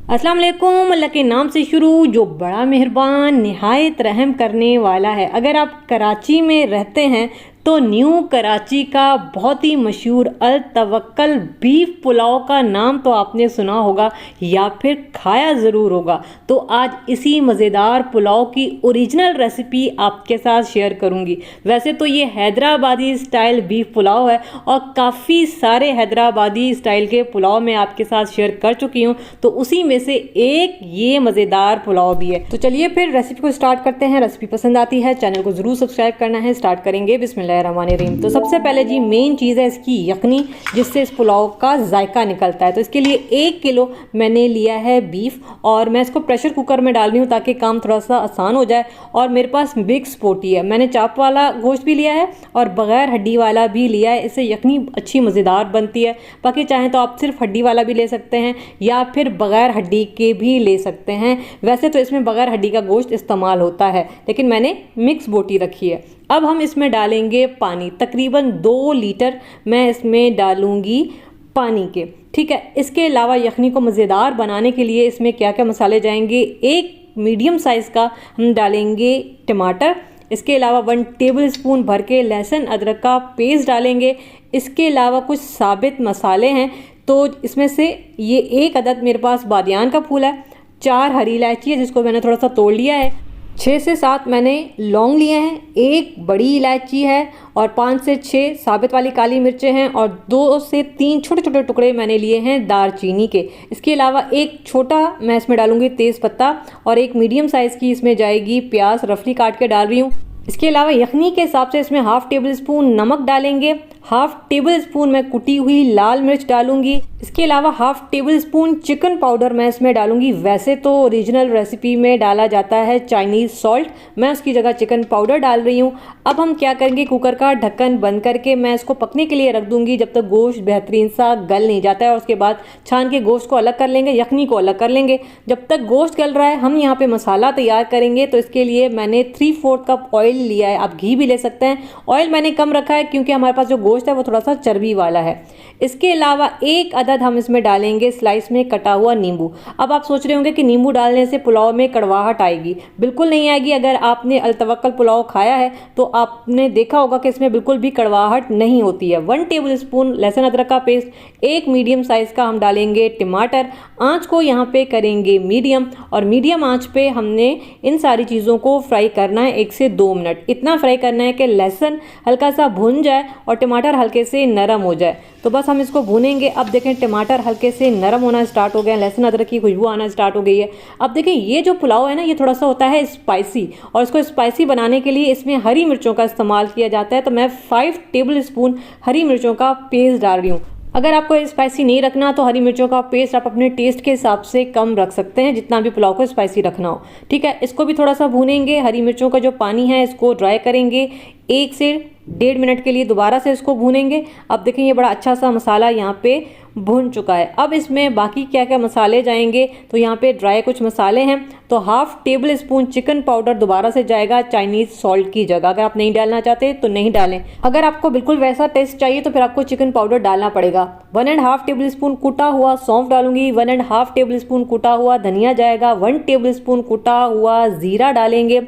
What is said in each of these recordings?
अस्सलाम वालेकुम। अल्लाह के नाम से शुरू जो बड़ा मेहरबान निहायत रहम करने वाला है। अगर आप कराची में रहते हैं तो न्यू कराची का बहुत ही मशहूर अल तवक्कल बीफ पुलाव का नाम तो आपने सुना होगा या फिर खाया ज़रूर होगा। तो आज इसी मज़ेदार पुलाव की ओरिजिनल रेसिपी आपके साथ शेयर करूंगी। वैसे तो ये हैदराबादी स्टाइल बीफ पुलाव है और काफ़ी सारे हैदराबादी स्टाइल के पुलाव मैं आपके साथ शेयर कर चुकी हूँ, तो उसी में से एक ये मज़ेदार पुलाव भी है। तो चलिए फिर रेसिपी को स्टार्ट करते हैं। रेसिपी पसंद आती है चैनल को ज़रूर सब्सक्राइब करना है। स्टार्ट करेंगे बिस्मिल्लाहिर्रहमानिर्रहीम। तो सबसे पहले जी मेन चीज़ है इसकी यखनी, जिससे इस पुलाव का जायका निकलता है। तो इसके लिए 1 किलो मैंने लिया है बीफ और मैं इसको प्रेशर कुकर में डाल रही हूँ ताकि काम थोड़ा सा आसान हो जाए। और मेरे पास मिक्स बोटी है, मैंने चाप वाला गोश्त भी लिया है और बग़ैर हड्डी वाला भी लिया है। इससे यखनी अच्छी मज़ेदार बनती है। बाकी चाहें तो आप सिर्फ हड्डी वाला भी ले सकते हैं या फिर बग़ैर हड्डी के भी ले सकते हैं। वैसे तो इसमें बग़ैर हड्डी का गोश्त इस्तेमाल होता है, लेकिन मैंने मिक्स बोटी रखी है। अब हम इसमें डालेंगे पानी, तकरीबन 2 लीटर मैं इसमें डालूंगी पानी के। ठीक है, इसके अलावा यखनी को मज़ेदार बनाने के लिए इसमें क्या क्या मसाले जाएंगे। 1 मीडियम साइज़ का हम डालेंगे टमाटर। इसके अलावा 1 टेबल स्पून भर के लहसुन अदरक का पेस्ट डालेंगे। इसके अलावा कुछ साबित मसाले हैं, तो इसमें से ये 1 अदद मेरे पास बादियान का फूल है, 4 हरी इलायची है जिसको मैंने थोड़ा सा तोड़ लिया है, 6 से 7 मैंने लौंग लिए हैं, 1 बड़ी इलायची है और 5 से 6 साबित वाली काली मिर्चें हैं और 2 से 3 छोटे छोटे टुकड़े मैंने लिए हैं दालचीनी के। इसके अलावा 1 छोटा मैं इसमें डालूंगी तेज़ पत्ता और 1 मीडियम साइज़ की इसमें जाएगी प्याज, रफली काट के डाल रही हूँ। इसके अलावा यखनी के हिसाब से इसमें हाफ़ टेबल स्पून नमक डालेंगे, हाफ़ टेबल स्पून मैं कुटी हुई लाल मिर्च डालूंगी। इसके अलावा half table spoon chicken powder मैं इसमें डालूंगी। वैसे तो ओरिजिनल रेसिपी में डाला जाता है चाइनीज़ सॉल्ट, मैं उसकी जगह चिकन पाउडर डाल रही हूँ। अब हम क्या करेंगे, कुकर का ढक्कन बंद करके मैं इसको पकने के लिए रख दूंगी जब तक गोश्त बेहतरीन सा गल नहीं जाता है। और उसके बाद छान के गोश्त को अलग कर लेंगे, यखनी को अलग कर लेंगे। जब तक गोश्त गल रहा है हम यहाँ पे मसाला तैयार करेंगे। तो इसके लिए मैंने 3/4 कप ऑयल लिया है, आप घी भी ले सकते हैं। ऑयल मैंने कम रखा है क्योंकि हमारे पास जो गोश्त है वो थोड़ा सा चर्बी वाला है। इसके अलावा 1 अदद हम इसमें डालेंगे स्लाइस में कटा हुआ नींबू। अब आप सोच रहे होंगे कि नींबू डालने से पुलाव में कड़वाहट आएगी। बिल्कुल नहीं आएगी। अगर आपने अल तवक्कल पुलाव खाया है तो आपने देखा होगा कि इसमें बिल्कुल भी कड़वाहट नहीं होती है। 1 टेबल स्पून लहसुन अदरक का पेस्ट, 1 मीडियम साइज़ का हम डालेंगे टमाटर। आँच को यहाँ पे करेंगे मीडियम और मीडियम आँच पे हमने इन सारी चीज़ों को फ्राई करना है 1 से 2 मिनट। इतना फ्राई करना है कि लहसुन हल्का सा भुन जाए और टमाटर हल्के से नरम हो जाए। तो बस हम इसको भूनेंगे। अब देखें टमाटर हल्के से नरम होना स्टार्ट हो गया, लहसुन अदरक की खुशबू आना स्टार्ट हो गई है। अब देखें ये जो पुलाव है ना, ये थोड़ा सा होता है स्पाइसी और इसको स्पाइसी बनाने के लिए इसमें हरी मिर्चों का इस्तेमाल किया जाता है। तो मैं 5 टेबल स्पून हरी मिर्चों का पेस्ट डाल रही हूँ। अगर आपको स्पाइसी नहीं रखना तो हरी मिर्चों का पेस्ट आप अपने टेस्ट के हिसाब से कम रख सकते हैं, जितना भी पुलाव को स्पाइसी रखना हो। ठीक है, इसको भी थोड़ा सा भूनेंगे। हरी मिर्चों का जो पानी है इसको ड्राई करेंगे। 1 से 1.5 मिनट के लिए दोबारा से इसको भूनेंगे। अब देखें ये बड़ा अच्छा सा मसाला यहाँ पे भुन चुका है। अब इसमें बाकी क्या क्या मसाले जाएंगे, तो यहाँ पे ड्राई कुछ मसाले हैं। तो half table spoon chicken powder दोबारा से जाएगा चाइनीज़ सॉल्ट की जगह। अगर आप नहीं डालना चाहते तो नहीं डालें। अगर आपको बिल्कुल वैसा टेस्ट चाहिए तो फिर आपको चिकन पाउडर डालना पड़ेगा। 1.5 टेबल स्पून कुटा हुआ सौंफ डालूंगी। 1.5 टेबल स्पून कुटा हुआ धनिया जाएगा। 1 टेबल स्पून कुटा हुआ ज़ीरा डालेंगे।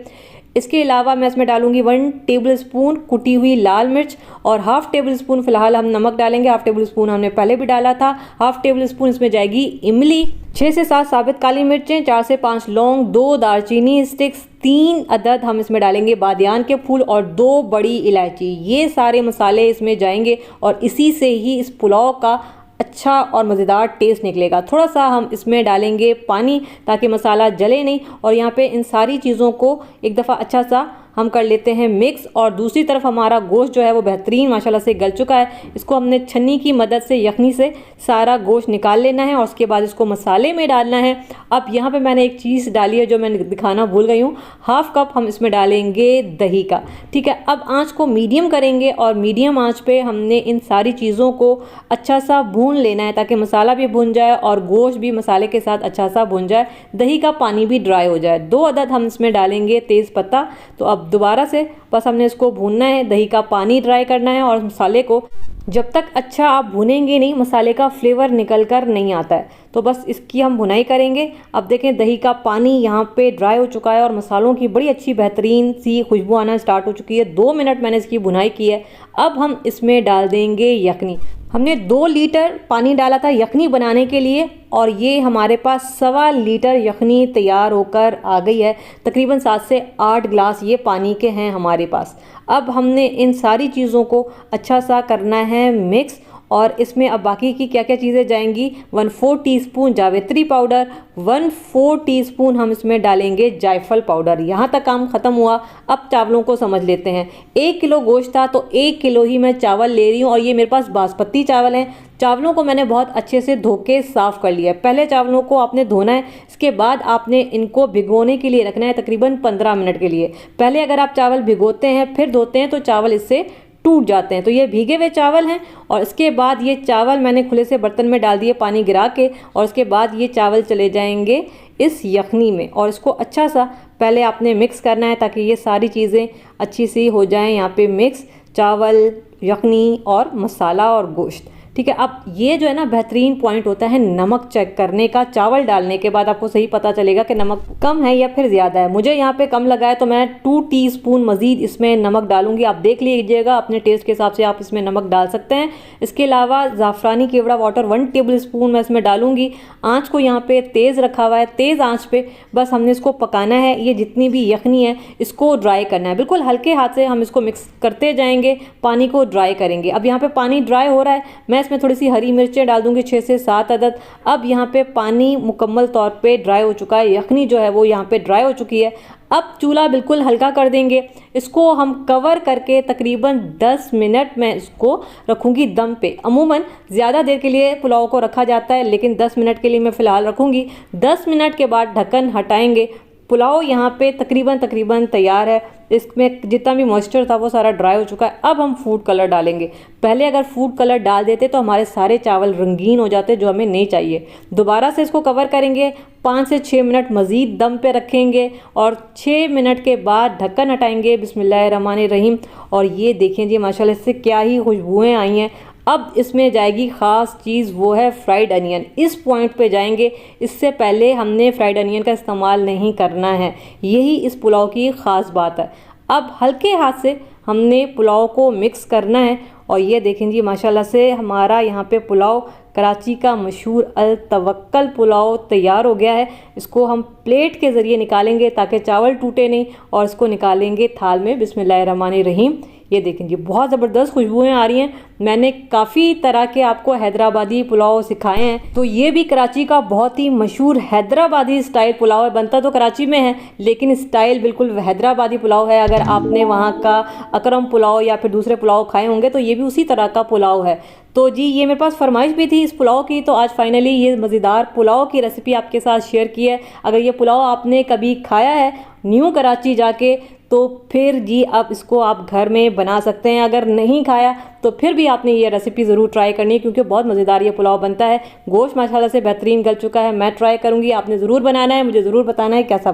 इसके अलावा मैं इसमें डालूंगी 1 टेबल स्पून कुटी हुई लाल मिर्च और हाफ़ टेबल स्पून फिलहाल हम नमक डालेंगे। हाफ़ टेबल स्पून हमने पहले भी डाला था। हाफ़ टेबल स्पून इसमें जाएगी इमली, 6 से 7 साबित काली मिर्चें, 4 से 5 लौंग, 2 दालचीनी स्टिक्स, 3 अदद हम इसमें डालेंगे बादियान के फूल और 2 बड़ी इलायची। ये सारे मसाले इसमें जाएंगे और इसी से ही इस पुलाव का अच्छा और मज़ेदार टेस्ट निकलेगा। थोड़ा सा हम इसमें डालेंगे पानी ताकि मसाला जले नहीं। और यहाँ पे इन सारी चीज़ों को एक दफ़ा अच्छा सा हम कर लेते हैं मिक्स। और दूसरी तरफ हमारा गोश्त जो है वो बेहतरीन माशाल्लाह से गल चुका है। इसको हमने छन्नी की मदद से यखनी से सारा गोश्त निकाल लेना है और उसके बाद इसको मसाले में डालना है। अब यहाँ पे मैंने एक चीज़ डाली है जो मैंने दिखाना भूल गई हूँ। 1/2 कप हम इसमें डालेंगे दही का। ठीक है, अब आँच को मीडियम करेंगे और मीडियम आँच पे हमने इन सारी चीज़ों को अच्छा सा भून लेना है ताकि मसाला भी भुन जाए और गोश्त भी मसाले के साथ अच्छा सा भुन जाए, दही का पानी भी ड्राई हो जाए। 2 अदद हम इसमें डालेंगे तेज़ पत्ता। तो अब दोबारा से बस हमने इसको भूनना है, दही का पानी ड्राई करना है और मसाले को जब तक अच्छा आप भुनेंगे नहीं मसाले का फ्लेवर निकल कर नहीं आता है। तो बस इसकी हम भुनाई करेंगे। अब देखें दही का पानी यहाँ पे ड्राई हो चुका है और मसालों की बड़ी अच्छी बेहतरीन सी खुशबू आना स्टार्ट हो चुकी है। 2 मिनट मैंने इसकी भुनाई की है। अब हम इसमें डाल देंगे यखनी। हमने 2 लीटर पानी डाला था यखनी बनाने के लिए और ये हमारे पास 1.25 लीटर यखनी तैयार होकर आ गई है। तकरीबन 7 से 8 गिलास ये पानी के हैं हमारे पास। अब हमने इन सारी चीज़ों को अच्छा सा करना है मिक्स। और इसमें अब बाकी की क्या क्या चीज़ें जाएंगी, 1/4 टीस्पून जावित्री पाउडर, 1/4 टीस्पून हम इसमें डालेंगे जायफल पाउडर। यहाँ तक काम ख़त्म हुआ। अब चावलों को समझ लेते हैं। 1 किलो गोश्त था तो 1 किलो ही मैं चावल ले रही हूँ और ये मेरे पास बासमती चावल हैं। चावलों को मैंने बहुत अच्छे से धो के साफ़ कर लिया है। पहले चावलों को आपने धोना है, इसके बाद आपने इनको भिगोने के लिए रखना है तकरीबन 15 मिनट के लिए। पहले अगर आप चावल भिगोते हैं फिर धोते हैं तो चावल इससे टूट जाते हैं। तो ये भीगे हुए चावल हैं और इसके बाद ये चावल मैंने खुले से बर्तन में डाल दिए पानी गिरा के और उसके बाद ये चावल चले जाएंगे इस यखनी में और इसको अच्छा सा पहले आपने मिक्स करना है ताकि ये सारी चीज़ें अच्छी सी हो जाएं यहाँ पे मिक्स, चावल, यखनी और मसाला और गोश्त। ठीक है। अब ये जो है ना बेहतरीन पॉइंट होता है नमक चेक करने का। चावल डालने के बाद आपको सही पता चलेगा कि नमक कम है या फिर ज़्यादा है। मुझे यहाँ पे कम लगा है तो मैं 2 टीस्पून मज़ीद इसमें नमक डालूंगी। आप देख लीजिएगा अपने टेस्ट के हिसाब से आप इसमें नमक डाल सकते हैं। इसके अलावा ज़ाफ़रानी केवड़ा वाटर 1 टेबल स्पून मैं इसमें डालूंगी। आँच को यहाँ पर तेज़ रखा हुआ है, तेज़ आँच पर बस हमने इसको पकाना है। ये जितनी भी यखनी है इसको ड्राई करना है, बिल्कुल हल्के हाथ से हम इसको मिक्स करते जाएंगे, पानी को ड्राई करेंगे। अब यहाँ पे पानी ड्राई हो रहा है, मैं इसमें थोड़ी सी हरी मिर्चें डाल दूंगी 6 से 7 अदद। अब यहाँ पे पानी मुकम्मल तौर पे ड्राई हो चुका है, यखनी जो है वो यहाँ पे ड्राई हो चुकी है। अब चूल्हा बिल्कुल हल्का कर देंगे। इसको हम कवर करके तकरीबन 10 मिनट में इसको रखूँगी दम पे। अमूमन ज़्यादा देर के लिए पुलाव को रखा जाता है लेकिन 10 मिनट के लिए मैं फ़िलहाल रखूँगी। 10 मिनट के बाद ढक्कन हटाएंगे। पुलाव यहाँ पे तकरीबन तैयार है। इसमें जितना भी मॉइस्चर था वो सारा ड्राई हो चुका है। अब हम फूड कलर डालेंगे। पहले अगर फूड कलर डाल देते तो हमारे सारे चावल रंगीन हो जाते जो हमें नहीं चाहिए। दोबारा से इसको कवर करेंगे, 5 से 6 मिनट मज़ीद दम पे रखेंगे और 6 मिनट के बाद ढक्कन हटाएंगे। बिस्मिल्लाहिर्रहमानिर्रहीम। और ये देखें जी माशाल्लाह इससे क्या ही खुशबुएँ आई हैं। अब इसमें जाएगी ख़ास चीज़, वो है फ्राइड अनियन। इस पॉइंट पे जाएंगे। इससे पहले हमने फ्राइड अनियन का इस्तेमाल नहीं करना है, यही इस पुलाव की ख़ास बात है। अब हल्के हाथ से हमने पुलाव को मिक्स करना है और ये देखें जी माशाल्लाह से हमारा यहाँ पे पुलाव, कराची का मशहूर अल तवक्कल पुलाव तैयार हो गया है। इसको हम प्लेट के ज़रिए निकालेंगे ताकि चावल टूटे नहीं और इसको निकालेंगे थाल में। बिस्मिल्लाहिर्रहमानिर्रहीम। ये देखें जी बहुत ज़बरदस्त खुशबुएँ आ रही हैं। मैंने काफ़ी तरह के आपको हैदराबादी पुलाव सिखाए हैं, तो ये भी कराची का बहुत ही मशहूर हैदराबादी स्टाइल पुलाव है। बनता तो कराची में है लेकिन स्टाइल बिल्कुल हैदराबादी पुलाव है। अगर आपने वहाँ का अकरम पुलाव या फिर दूसरे पुलाव खाए होंगे तो ये भी उसी तरह का पुलाव है। तो जी ये मेरे पास फरमाइश भी थी इस पुलाव की, तो आज फाइनली ये मज़ेदार पुलाव की रेसिपी आपके साथ शेयर की है। अगर ये पुलाव आपने कभी खाया है न्यू कराची जाके तो फिर जी अब इसको आप घर में बना सकते हैं। अगर नहीं खाया तो फिर भी आपने ये रेसिपी ज़रूर ट्राई करनी है क्योंकि बहुत मज़ेदार ये पुलाव बनता है। गोश्त माशाल्लाह से बेहतरीन गल चुका है। मैं ट्राई करूँगी, आपने ज़रूर बनाना है, मुझे ज़रूर बताना है कैसा